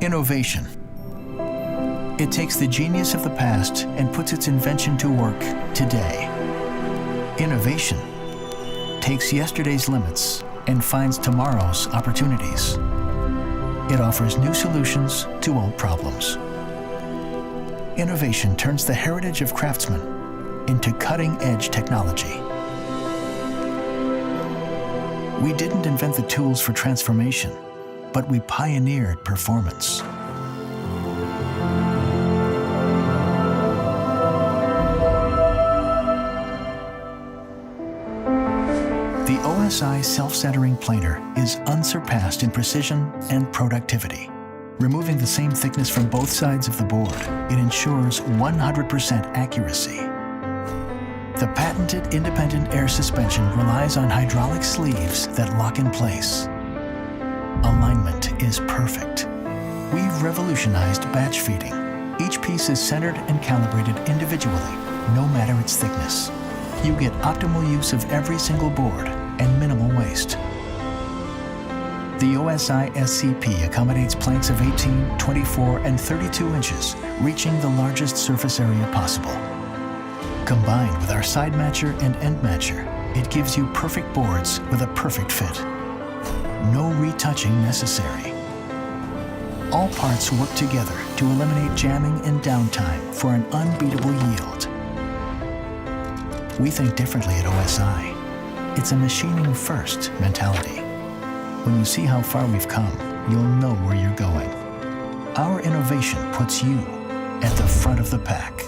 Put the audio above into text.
Innovation. It takes the genius of the past and puts its invention to work today. Innovation takes yesterday's limits and finds tomorrow's opportunities. It offers new solutions to old problems. Innovation turns the heritage of craftsmen into cutting-edge technology. We didn't invent the tools for transformation, but we pioneered performance. The OSI self-centering planer is unsurpassed in precision and productivity. Removing the same thickness from both sides of the board, it ensures 100% accuracy. The patented independent air suspension relies on hydraulic sleeves that lock in place. Alignment is perfect. We've revolutionized batch feeding. Each piece is centered and calibrated individually, no matter its thickness. You get optimal use of every single board and minimal waste. The OSI SCP accommodates planks of 18, 24, and 32 inches, reaching the largest surface area possible. Combined with our side matcher and end matcher, it gives you perfect boards with a perfect fit. No retouching necessary. All parts work together to eliminate jamming and downtime for an unbeatable yield. We think differently at OSI. It's a machining first mentality. When you see how far we've come, you'll know where you're going. Our innovation puts you at the front of the pack.